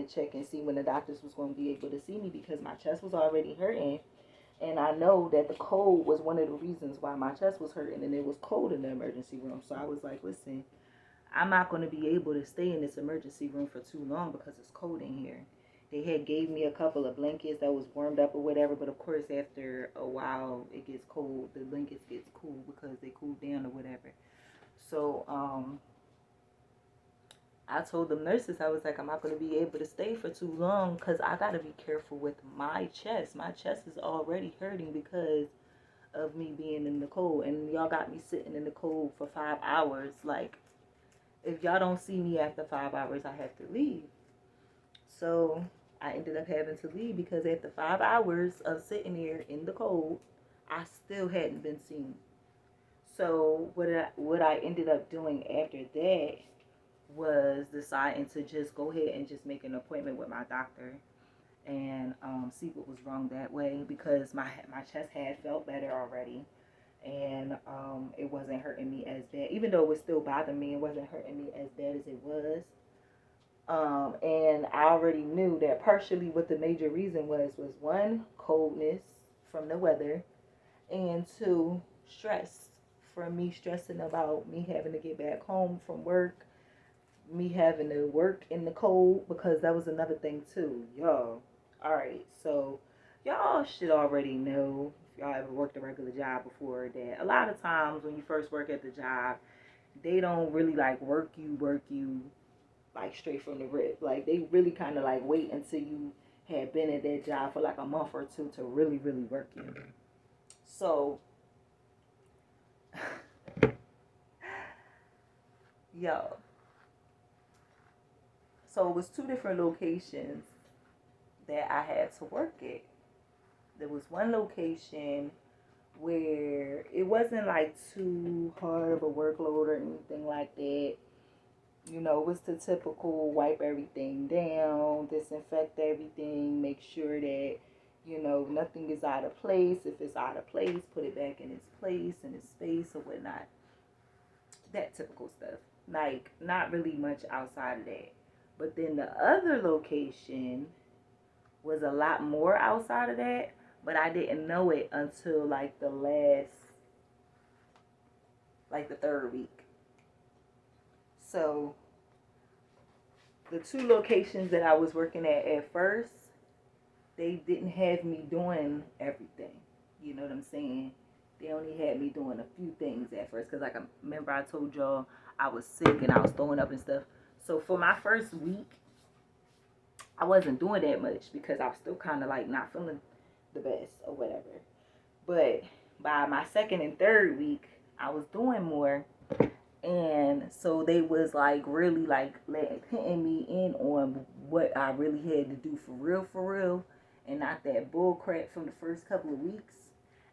check and see when the doctors was going to be able to see me because my chest was already hurting. And I know that the cold was one of the reasons why my chest was hurting, and it was cold in the emergency room. So I was like, listen, I'm not going to be able to stay in this emergency room for too long because it's cold in here. They had gave me a couple of blankets that was warmed up or whatever, but of course after a while it gets cold. The blankets gets cool because they cool down or whatever. So I told the nurses, I was like, I'm not going to be able to stay for too long because I got to be careful with my chest. My chest is already hurting because of me being in the cold. And y'all got me sitting in the cold for 5 hours. Like, if y'all don't see me after 5 hours, I have to leave. So I ended up having to leave because after 5 hours of sitting there in the cold, I still hadn't been seen. So what I ended up doing after that was deciding to just go ahead and just make an appointment with my doctor and see what was wrong that way because my chest had felt better already and it wasn't hurting me as bad. Even though it was still bothering me, it wasn't hurting me as bad as it was. And I already knew that partially what the major reason was one, coldness from the weather, and two, stress from me stressing about me having to get back home from work, me having to work in the cold because that was another thing too, y'all. All right, so y'all should already know if y'all ever worked a regular job before that a lot of times when you first work at the job, they don't really like work you like straight from the rip. Like they really kind of like wait until you had been at that job for like a month or two to really work you. So, yo, so it was two different locations that I had to work at. There was one location where it wasn't like too hard of a workload or anything like that. You know, it was the typical wipe everything down, disinfect everything, make sure that, you know, nothing is out of place. If it's out of place, put it back in its place, in its space or whatnot. That typical stuff. Like, not really much outside of that. But then the other location was a lot more outside of that, but I didn't know it until like the third week. So the two locations that I was working at first, they didn't have me doing everything. You know what I'm saying? They only had me doing a few things at first because, like, I remember I told y'all I was sick and I was throwing up and stuff. So for my first week, I wasn't doing that much because I was still kind of like not feeling the best or whatever. But by my second and third week, I was doing more. And so they was like really like hitting me in on what I really had to do for real, and not that bull crap from the first couple of weeks.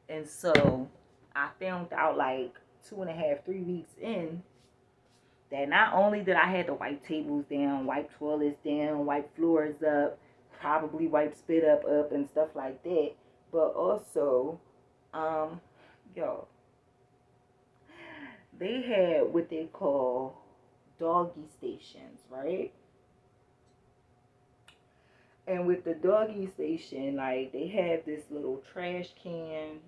And so I found out like 2.5, 3 weeks in that not only did I had to wipe tables down, wipe toilets down, wipe floors up, probably wipe spit up and stuff like that, but also, um, yo, they had what they call doggy stations, right? And with the doggy station, like they have this little trash can,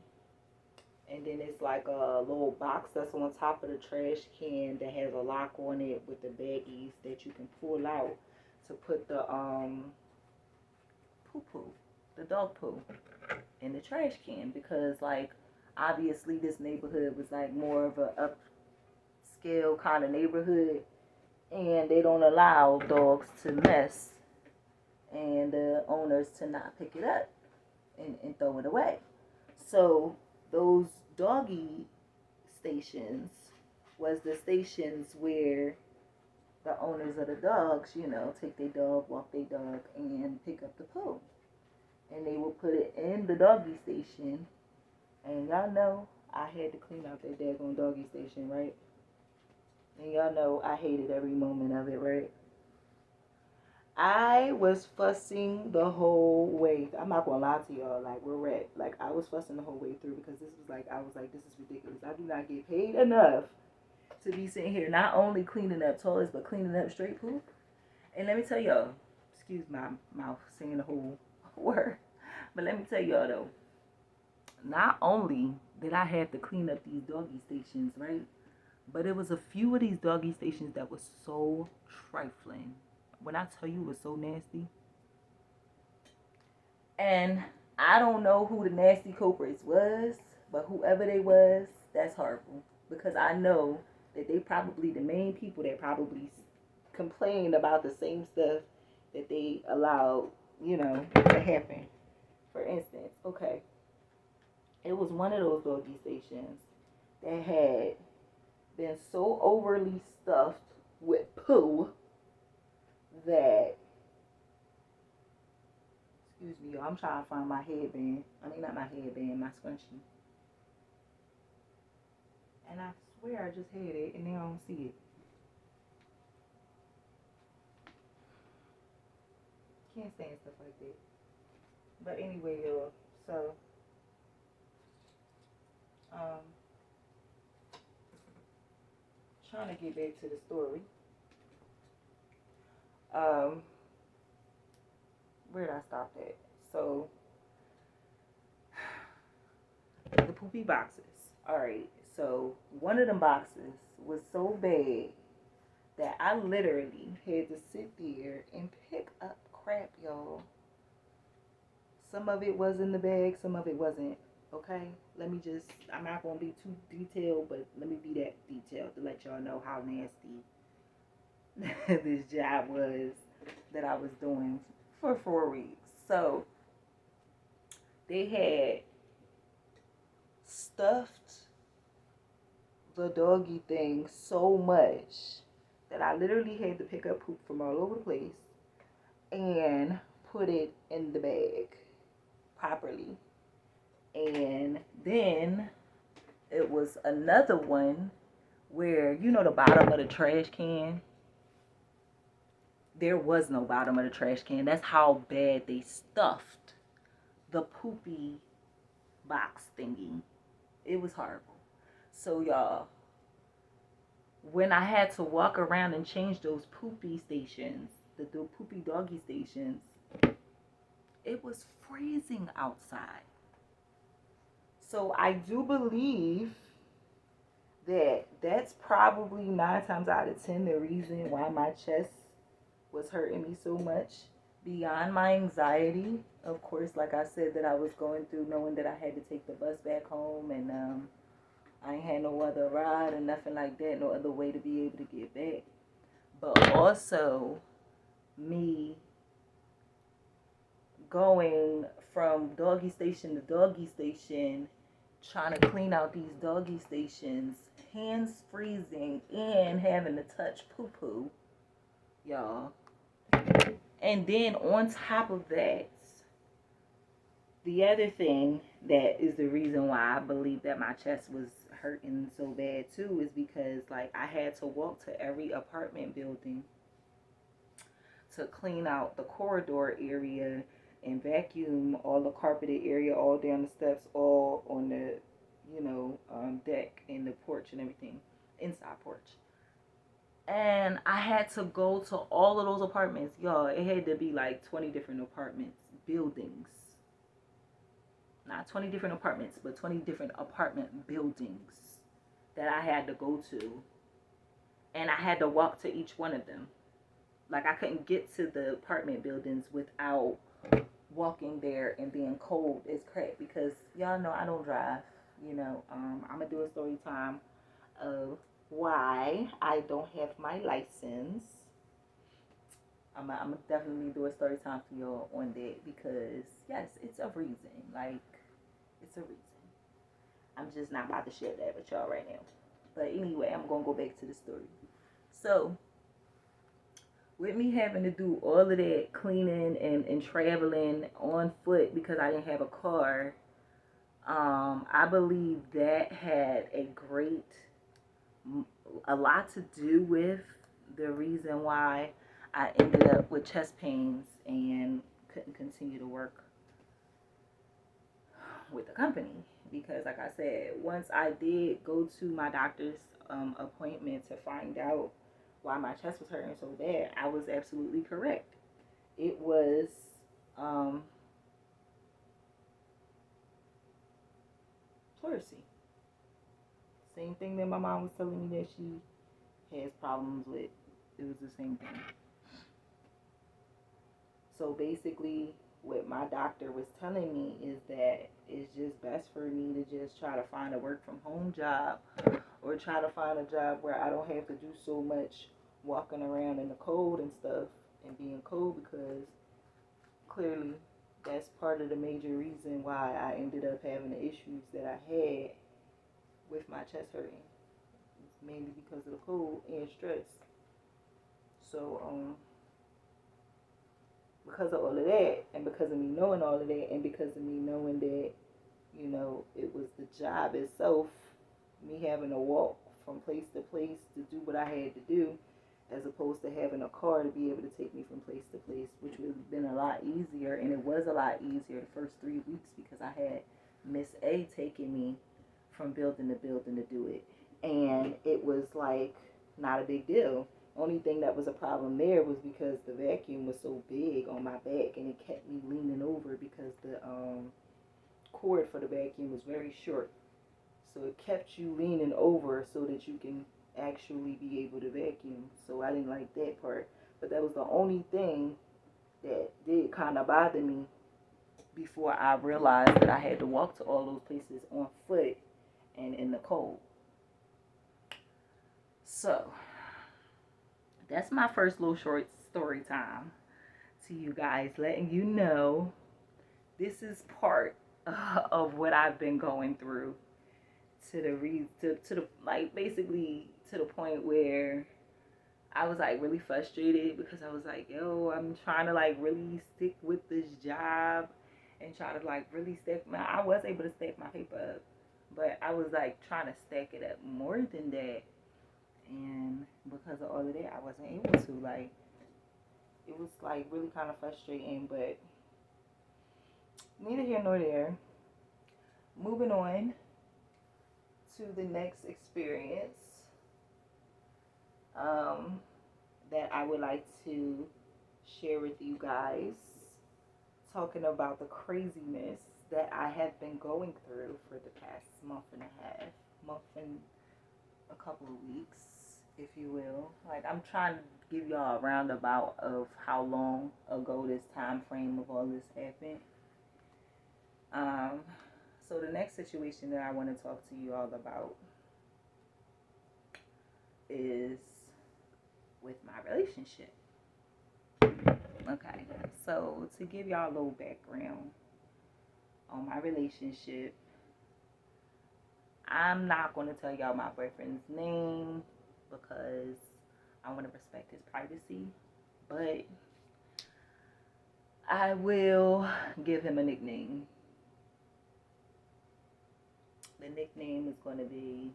and then it's like a little box that's on top of the trash can that has a lock on it with the baggies that you can pull out to put the poo poo, the dog poo, in the trash can because like obviously this neighborhood was like more of a upscale kind of neighborhood and they don't allow dogs to mess and the owners to not pick it up and throw it away. So those doggy stations was the stations where the owners of the dogs, you know, take their dog, walk their dog, and pick up the poo. And they will put it in the doggy station. And y'all know I had to clean out that daggone doggy station, right? And y'all know I hated every moment of it, right? I was fussing the whole way. I'm not gonna lie to y'all. Like we're at, like I was fussing the whole way through because this was like I was like this is ridiculous. I do not get paid enough to be sitting here not only cleaning up toilets but cleaning up straight poop. And let me tell y'all, excuse my mouth saying the whole word. But let me tell y'all though, not only did I have to clean up these doggy stations, right? But it was a few of these doggy stations that was so trifling. When I tell you it was so nasty. And I don't know who the nasty culprits was, but whoever they was, that's horrible. Because I know that they probably the main people that probably complained about the same stuff that they allowed, to happen. For instance, okay, it was one of those doggy stations that had been so overly stuffed with poo that, excuse me, y'all, I'm trying to find my headband. I mean, not my headband, my scrunchie. And I swear I just had it and now I don't see it. Can't stand stuff like that. But anyway, y'all, so, um, trying to get back to the story. Um, where did I stop at? So, the poopy boxes. Alright, so one of them boxes was so bad that I literally had to sit there and pick up crap, y'all. Some of it was in the bag, some of it wasn't. Okay? I'm not going to be too detailed, but let me be that detailed to let y'all know how nasty this job was that I was doing for 4 weeks. So, they had stuffed the doggy thing so much that I literally had to pick up poop from all over the place and put it in the bag properly. And then it was another one where, the bottom of the trash can, there was no bottom of the trash can. That's how bad they stuffed the poopy box thingy. It was horrible. So, y'all, when I had to walk around and change those poopy stations, the poopy doggy stations, it was freezing outside. So I do believe that that's probably 9 times out of 10 the reason why my chest was hurting me so much. Beyond my anxiety, of course, like I said, that I was going through, knowing that I had to take the bus back home, and I ain't had no other ride or nothing like that, no other way to be able to get back. But also me going from doggy station to doggy station, trying to clean out these doggy stations, hands freezing, and having to touch poo poo, y'all. And then on top of that, the other thing that is the reason why I believe that my chest was hurting so bad too is because, like, I had to walk to every apartment building to clean out the corridor area and vacuum all the carpeted area, all down the steps, all on the, deck and the porch and everything, inside porch. And I had to go to all of those apartments. Y'all, it had to be like 20 different apartments, buildings. Not 20 different apartments, but 20 different apartment buildings that I had to go to. And I had to walk to each one of them. Like, I couldn't get to the apartment buildings without walking there and being cold as crap, because y'all know I don't drive. I'm gonna do a story time of why I don't have my license. I'm gonna definitely do a story time for y'all on that, because yes, it's a reason. Like, it's a reason. I'm just not about to share that with y'all right now. But anyway, I'm gonna go back to the story. So, with me having to do all of that cleaning and traveling on foot because I didn't have a car, I believe that had a lot to do with the reason why I ended up with chest pains and couldn't continue to work with the company. Because, like I said, once I did go to my doctor's appointment to find out why my chest was hurting so bad, I was absolutely correct. it was um, pleurisy. Same thing that my mom was telling me that she has problems with. It was the same thing. So basically, what my doctor was telling me is that it's just best for me to just try to find a work from home job, or try to find a job where I don't have to do so much walking around in the cold and stuff and being cold, because clearly that's part of the major reason why I ended up having the issues that I had with my chest hurting. It's mainly because of the cold and stress. So because of all of that, and because of me knowing all of that, and because of me knowing that, it was the job itself, me having to walk from place to place to do what I had to do, as opposed to having a car to be able to take me from place to place, which would have been a lot easier. And it was a lot easier the first 3 weeks, because I had Miss A taking me from building to building to do it. And it was like not a big deal. Only thing that was a problem there was because the vacuum was so big on my back, and it kept me leaning over, because the cord for the vacuum was very short. So it kept you leaning over so that you can actually be able to vacuum. So I didn't like that part. But that was the only thing that did kind of bother me before I realized that I had to walk to all those places on foot and in the cold. So that's my first little short story time to you guys, letting you know this is part of what I've been going through, to the, like, basically to the point where I was like really frustrated, because I was like, yo, I'm trying to like really stick with this job and try to like really I was able to stack my paper up, but I was like trying to stack it up more than that. And because of all of that, I wasn't able to. Like, it was like really kind of frustrating, but neither here nor there. Moving on to the next experience um, that I would like to share with you guys, talking about the craziness that I have been going through for the past month and a half, month and a couple of weeks, if you will. Like, I'm trying to give y'all a roundabout of how long ago this time frame of all this happened. Um, so the next situation that I want to talk to you all about is with my relationship. Okay, so to give y'all a little background on my relationship, I'm not going to tell y'all my boyfriend's name because I want to respect his privacy, but I will give him a nickname. The nickname is going to be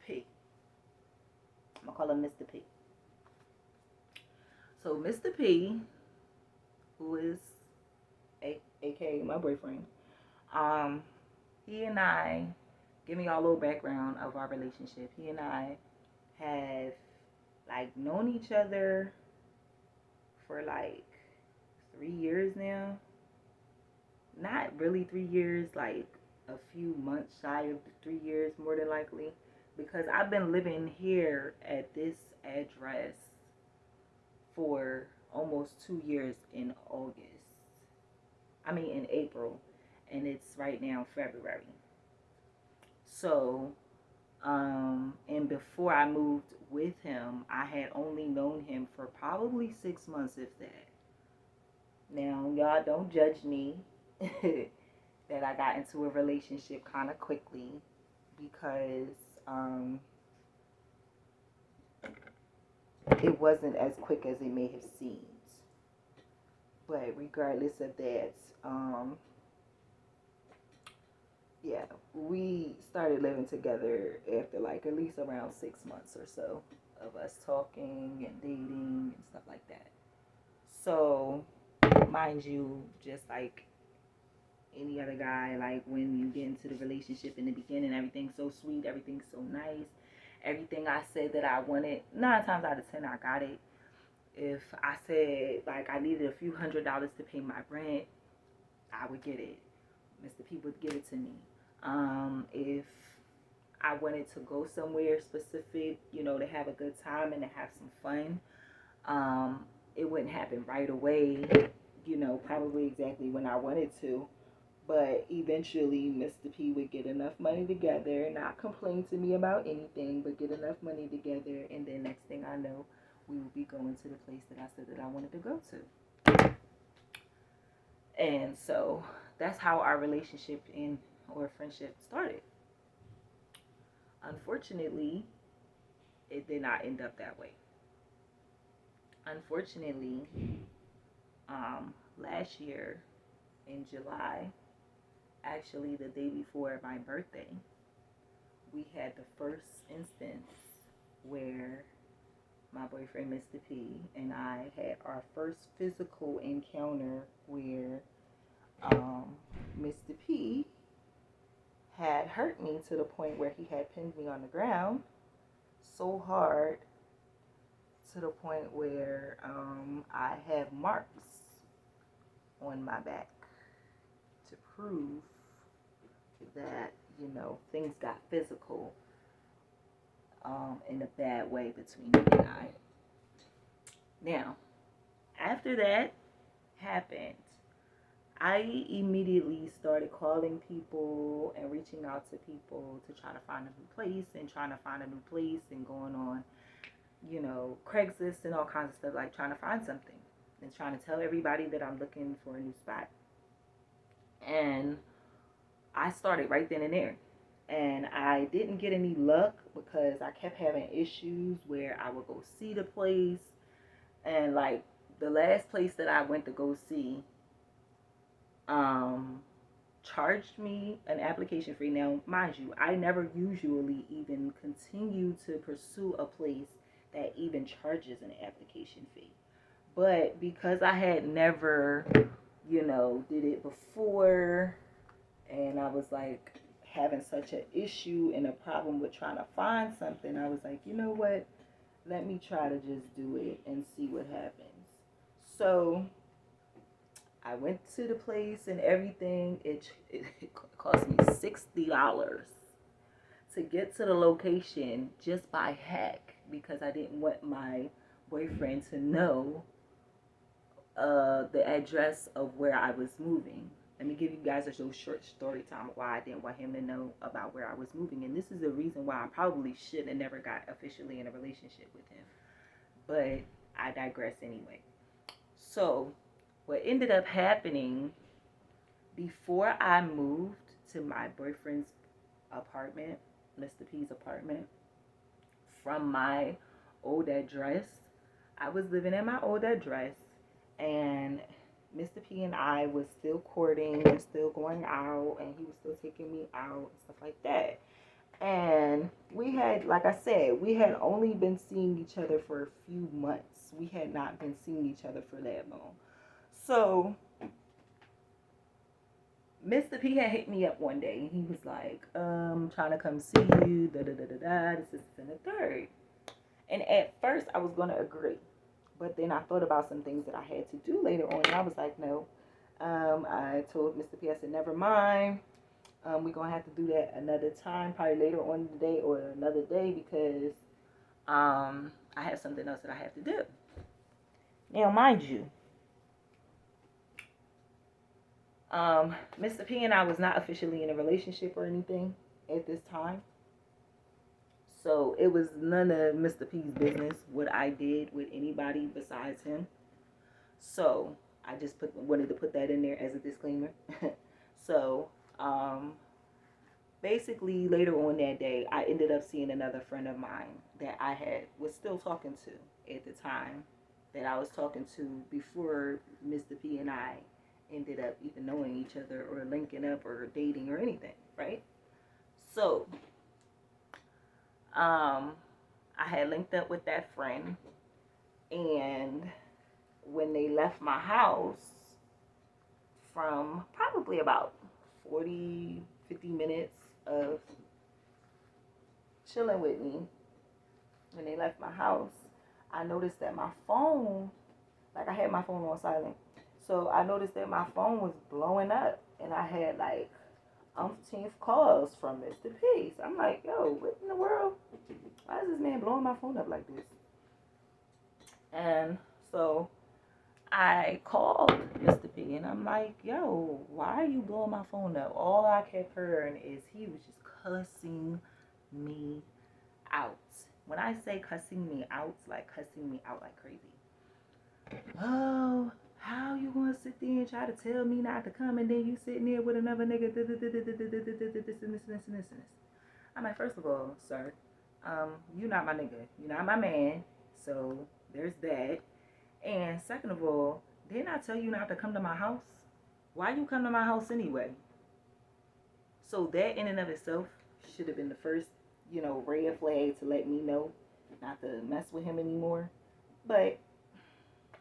P. I'm going to call him Mr. P. So Mr. P, who is aka my boyfriend, he and I, give me all a little background of our relationship. He and I have like known each other for like 3 years now. Not really 3 years, like a few months shy of 3 years, more than likely, because I've been living here at this address for almost 2 years in April, and it's right now February. So, and before I moved with him, I had only known him for probably 6 months, if that. Now, y'all don't judge me that I got into a relationship kind of quickly, because it wasn't as quick as it may have seemed. But regardless of that, yeah, we started living together after like at least around 6 months or so of us talking and dating and stuff like that. So, mind you, just like any other guy, like when you get into the relationship in the beginning, everything's so sweet, everything's so nice. Everything I said that I wanted, 9 times out of 10, I got it. If I said like I needed a few $100s to pay my rent, I would get it. Mr. P would give it to me. If I wanted to go somewhere specific, you know, to have a good time and to have some fun, um, it wouldn't happen right away, you know, probably exactly when I wanted to. But eventually, Mr. P would get enough money together, not complain to me about anything, but get enough money together. And then next thing I know, we would be going to the place that I said that I wanted to go to. And so that's how our relationship or friendship started. Unfortunately, it did not end up that way. Unfortunately, last year in July, actually the day before my birthday, we had the first instance where my boyfriend Mr. P and I had our first physical encounter where Mr. P had hurt me to the point where he had pinned me on the ground so hard to the point where I have marks on my back to prove that, you know, things got physical in a bad way between him and I. Now, after that happened, I immediately started calling people and reaching out to people to try to find a new place and going on, you know, Craigslist and all kinds of stuff, like trying to find something and trying to tell everybody that I'm looking for a new spot. And I started right then and there. And I didn't get any luck because I kept having issues where I would go see the place. And like the last place that I went to go see, charged me an application fee. Now, mind you, I never usually even continue to pursue a place that even charges an application fee. But because I had never, you know, did it before, and I was like having such an issue and a problem with trying to find something, I was like, you know what? Let me try to just do it and see what happens. So I went to the place and everything. It cost me $60 to get to the location just by hack because I didn't want my boyfriend to know the address of where I was moving. Let me give you guys a little short story time why I didn't want him to know about where I was moving. And this is the reason why I probably should have never got officially in a relationship with him. But I digress anyway. So what ended up happening before I moved to my boyfriend's apartment, Mr. P's apartment, from my old address, I was living at my old address, and Mr. P and I was still courting and still going out, and he was still taking me out and stuff like that. And we had, like I said, we had only been seeing each other for a few months. We had not been seeing each other for that long. So Mr. P had hit me up one day. He was like, trying to come see you, this, and the third. And at first I was going to agree. But then I thought about some things that I had to do later on, and I was like, no. I told Mr. P, I said, never mind. We're going to have to do that another time, probably later on today or another day, because I have something else that I have to do. Now, mind you, Mr. P and I was not officially in a relationship or anything at this time. So it was none of Mr. P's business what I did with anybody besides him. So I just wanted to put that in there as a disclaimer. So basically later on that day, I ended up seeing another friend of mine that I was still talking to at the time, that I was talking to before Mr. P and I ended up even knowing each other or linking up or dating or anything, right? So I had linked up with that friend, and when they left my house from probably about 40-50 minutes of chilling with me, when they left my house, I noticed that my phone, like I had my phone on silent. So I noticed that my phone was blowing up and I had like umpteenth calls from Mr. P. So I'm like, yo, what in the world? Why is this man blowing my phone up like this? And so I called Mr. P and I'm like, yo, why are you blowing my phone up? All I kept hearing is he was just cussing me out. When I say cussing me out, like cussing me out like crazy. Oh, how you gonna sit there and try to tell me not to come and then you sitting there with another nigga this and this. I'm like, first of all, sir, you not my nigga. You're not my man. So there's that. And second of all, didn't I tell you not to come to my house? Why you come to my house anyway? So that in and of itself should have been the first, red flag to let me know not to mess with him anymore. But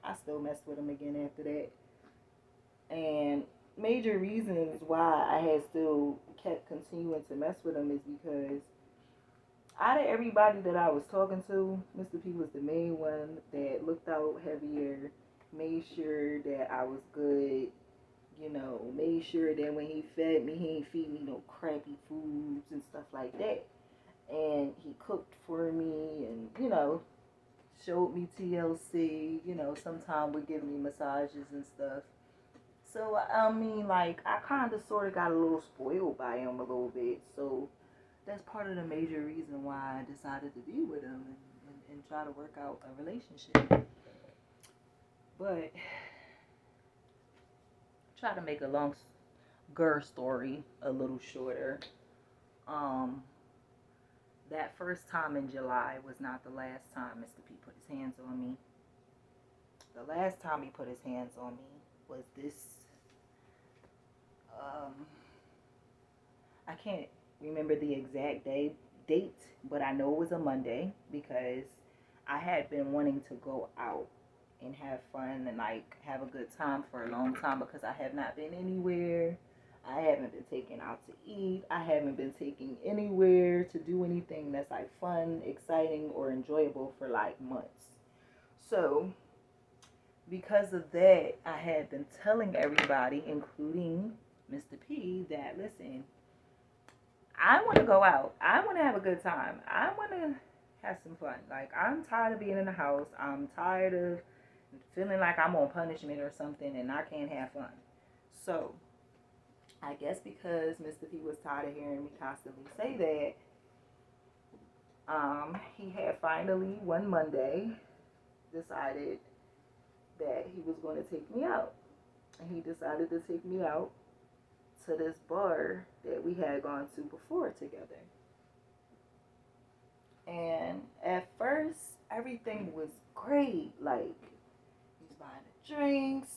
I still messed with him again after that. And major reasons why I had still kept continuing to mess with him is because out of everybody that I was talking to, Mr. P was the main one that looked out heavier, made sure that I was good, made sure that when he fed me, he ain't feed me no crappy foods and stuff like that. And he cooked for me and, showed me TLC, sometimes would give me massages and stuff. So, I mean, like, I kind of sort of got a little spoiled by him a little bit. So, that's part of the major reason why I decided to be with him and try to work out a relationship. But, try to make a long story a little shorter. That first time in July was not the last time Mr. P put his hands on me. The last time he put his hands on me was this. I can't remember the exact date, but I know it was a Monday because I had been wanting to go out and have fun and like have a good time for a long time because I have not been anywhere. I haven't been taken out to eat. I haven't been taken anywhere to do anything that's like fun, exciting, or enjoyable for like months. So, because of that, I had been telling everybody, including Mr. P, that listen, I want to go out. I want to have a good time. I want to have some fun. Like, I'm tired of being in the house. I'm tired of feeling like I'm on punishment or something and I can't have fun. So, I guess because Mr. P was tired of hearing me constantly say that, he had finally one Monday decided that he was going to take me out. And he decided to take me out to this bar that we had gone to before together. And at first, everything was great. Like, he was buying the drinks,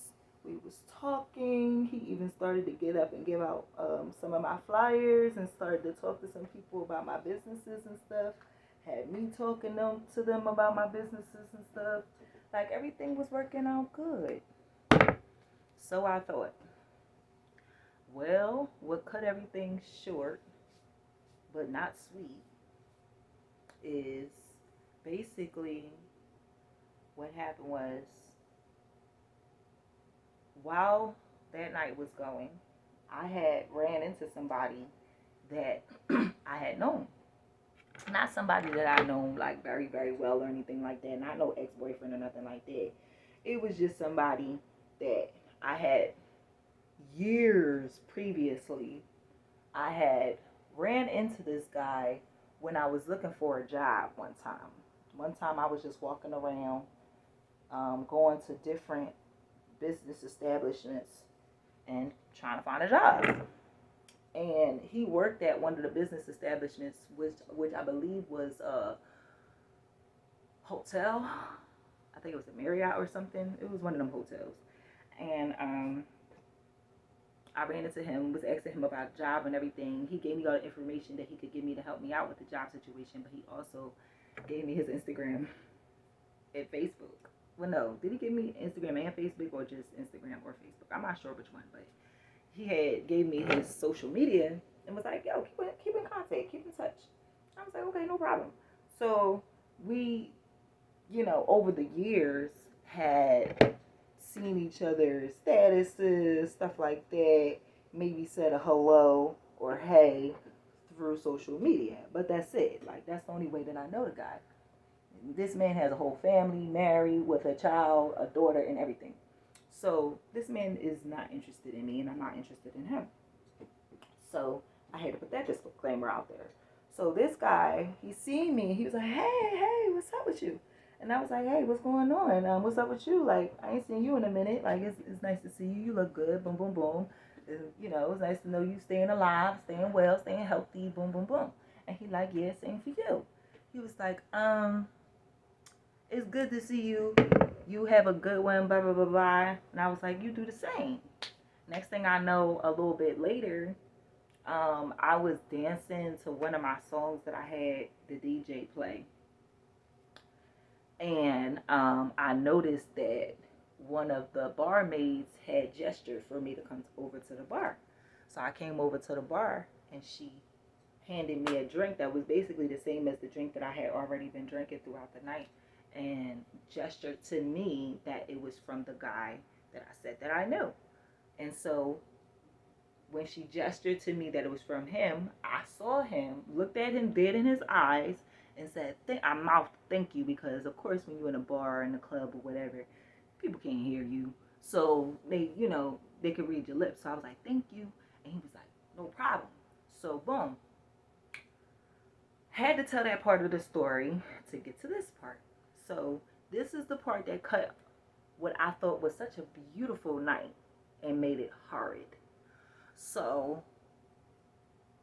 we was talking. He even started to get up and give out some of my flyers and started to talk to some people about my businesses and stuff. Had me talking to them about my businesses and stuff. Like, everything was working out good. So I thought, well, what cut everything short, but not sweet, is basically what happened was while that night was going, I had ran into somebody that I had known. Not somebody that I know like very, very well or anything like that. Not no ex-boyfriend or nothing like that. It was just somebody that I had years previously. I had ran into this guy when I was looking for a job one time. One time I was just walking around, going to different business establishments and trying to find a job. And he worked at one of the business establishments, which I believe was a hotel. I think it was a Marriott or something. It was one of them hotels. And I ran into him, was asking him about a job and everything. He gave me all the information that he could give me to help me out with the job situation, but he also gave me his Instagram and Facebook. Well, no, did he give me Instagram and Facebook or just Instagram or Facebook? I'm not sure which one, but he had gave me his social media and was like, yo, keep in contact, keep in touch. I was like, okay, no problem. So we over the years had seen each other's statuses, stuff like that, maybe said a hello or hey through social media. But that's it. Like, that's the only way that I know the guy. This man has a whole family, married with a child, a daughter, and everything. So this man is not interested in me, and I'm not interested in him. So I had to put that disclaimer out there. So this guy, he seen me. He was like, hey, what's up with you? And I was like, hey, what's going on? What's up with you? Like, I ain't seen you in a minute. Like, it's nice to see you. You look good. Boom, boom, boom. And, it's nice to know you staying alive, staying well, staying healthy. Boom, boom, boom. And he like, yeah, same for you. He was like, it's good to see you. You have a good one, blah, blah, blah, blah. And I was like, you do the same. Next thing I know, a little bit later, I was dancing to one of my songs that I had the DJ play. And I noticed that one of the barmaids had gestured for me to come over to the bar. So I came over to the bar, and she handed me a drink that was basically the same as the drink that I had already been drinking throughout the night, and gestured to me that it was from the guy that I said that I knew. And so when she gestured to me that it was from him, I saw him, looked at him dead in his eyes, and said, I mouthed thank you, because of course when you're in a bar, in a club, or whatever, people can't hear you. So they could read your lips. So I was like, thank you. And he was like, no problem. So boom. Had to tell that part of the story to get to this part. So this is the part that cut what I thought was such a beautiful night and made it horrid. So